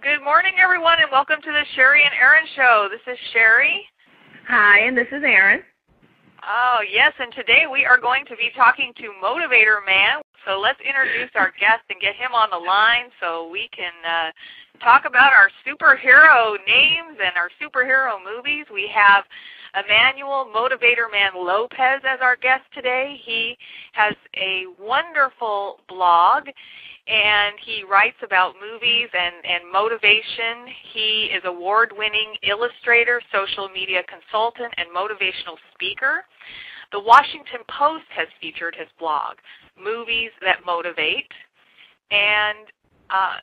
Good morning, everyone, and welcome to the SHERI and ERIN Show. This is SHERI. Hi, and this is ERIN. Oh, yes, and today we are going to be talking to Motivatorman. So let's introduce our guest and get him on the line so we can talk about our superhero names and our superhero movies. We have Emmanuel Motivatorman Lopez as our guest today. He has a wonderful blog, and he writes about movies and motivation. He is award-winning illustrator, social media consultant, and motivational speaker. The Washington Post has featured his blog, Movies That Motivate, and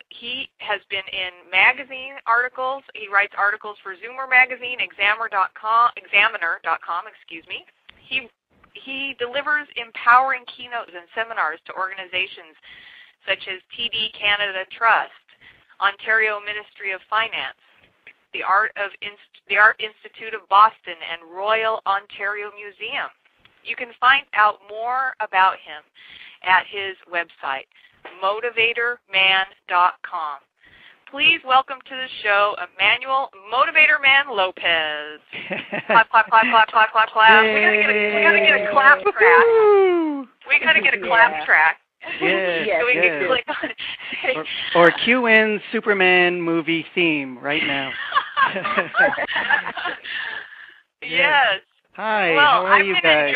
he has been in magazine articles. He writes articles for Zoomer Magazine, Examiner.com. He delivers empowering keynotes and seminars to organizations such as TD Canada Trust, Ontario Ministry of Finance, the Art Institute of Boston, and Royal Ontario Museum. You can find out more about him at his website, Motivatorman.com. Please welcome to the show, Emmanuel Motivatorman Lopez. Clap, clap, clap, clap, clap, clap, clap. We gotta get a clap track. We gotta get a clap track. Yes, so we can click on it. Or cue in Superman movie theme right now. Yes. Hi, well, how are you guys?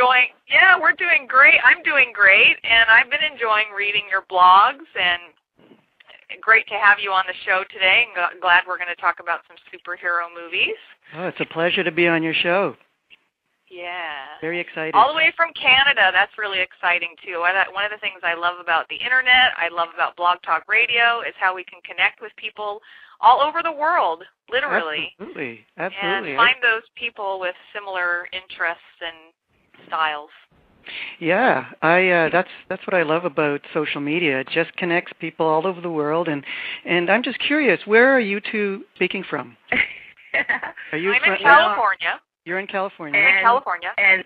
We're doing great. I'm doing great, and I've been enjoying reading your blogs, and great to have you on the show today. And glad we're going to talk about some superhero movies. Oh, it's a pleasure to be on your show. Yeah. Very excited. All the way from Canada. That's really exciting, too. One of the things I love about the Internet, I love about Blog Talk Radio, is how we can connect with people all over the world, literally. Absolutely. And find those people with similar interests and styles. Yeah, that's what I love about social media. It just connects people all over the world, and I'm just curious, where are you two speaking from? I'm in California. You're in California. I'm in California. And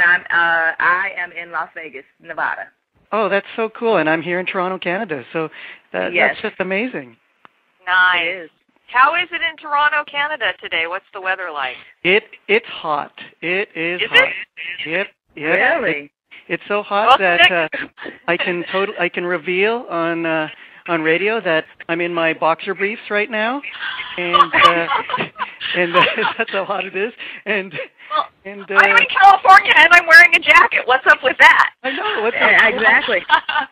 I am in Las Vegas, Nevada. Oh, that's so cool, and I'm here in Toronto, Canada. So that's just amazing. Nice. It is. How is it in Toronto, Canada today? What's the weather like? It's hot. It is hot. Yep. Really? It's so hot that I can reveal on radio that I'm in my boxer briefs right now, and that's how hot it is. And I'm in California and I'm wearing a jacket. What's up with that? I know. What's up? Exactly.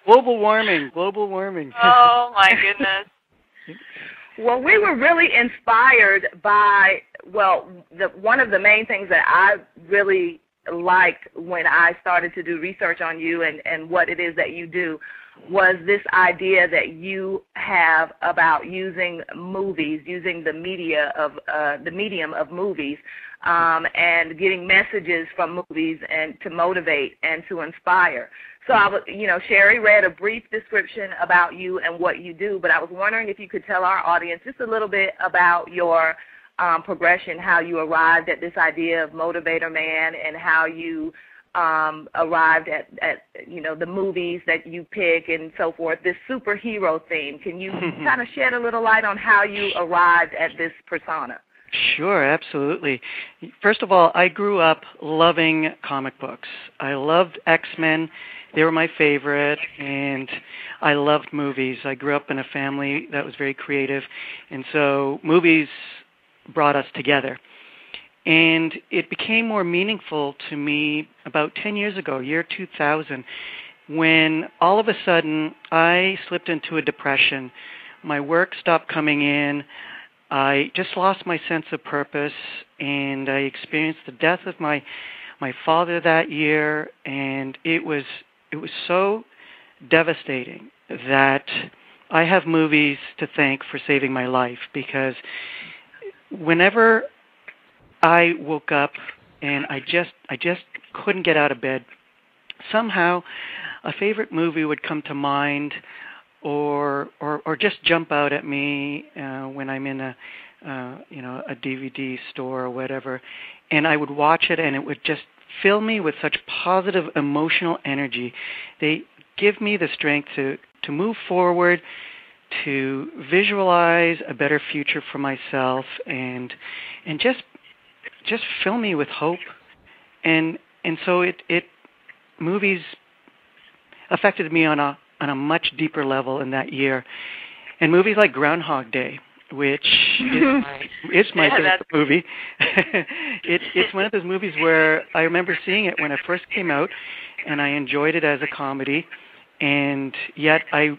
Global warming. Oh my goodness. Well, we were really inspired by one of the main things that I really liked when I started to do research on you and what it is that you do was this idea that you have about using movies, using the medium of movies, and getting messages from movies and to motivate and to inspire. So SHERI read a brief description about you and what you do, but I was wondering if you could tell our audience just a little bit about your progression, how you arrived at this idea of Motivatorman, and how you arrived at the movies that you pick and so forth, this superhero theme. Can you kind of shed a little light on how you arrived at this persona? Sure, absolutely. First of all, I grew up loving comic books. I loved X-Men. They were my favorite, and I loved movies. I grew up in a family that was very creative, and so movies brought us together. And it became more meaningful to me about 10 years ago, year 2000, when all of a sudden I slipped into a depression. My work stopped coming in. I just lost my sense of purpose, and I experienced the death of my father that year, and it was so devastating that I have movies to thank for saving my life, because whenever I woke up and I just couldn't get out of bed, somehow a favorite movie would come to mind, or just jump out at me when I'm in a DVD store or whatever, and I would watch it, and it would just fill me with such positive emotional energy. They give me the strength to move forward, to visualize a better future for myself and just fill me with hope. And so it movies affected me on a much deeper level in that year. And movies like Groundhog Day, which is my favorite movie. It's one of those movies where I remember seeing it when it first came out, and I enjoyed it as a comedy. And yet I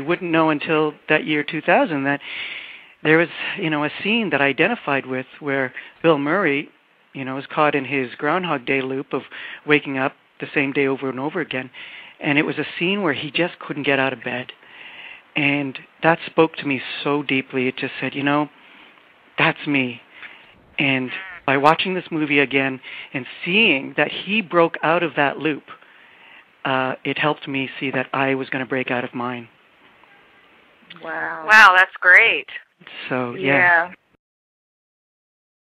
wouldn't know until that year 2000 that there was, a scene that I identified with where Bill Murray, was caught in his Groundhog Day loop of waking up the same day over and over again. And it was a scene where he just couldn't get out of bed. And that spoke to me so deeply. It just said, that's me. And by watching this movie again and seeing that he broke out of that loop, it helped me see that I was going to break out of mine. Wow. Wow, that's great. So, yeah.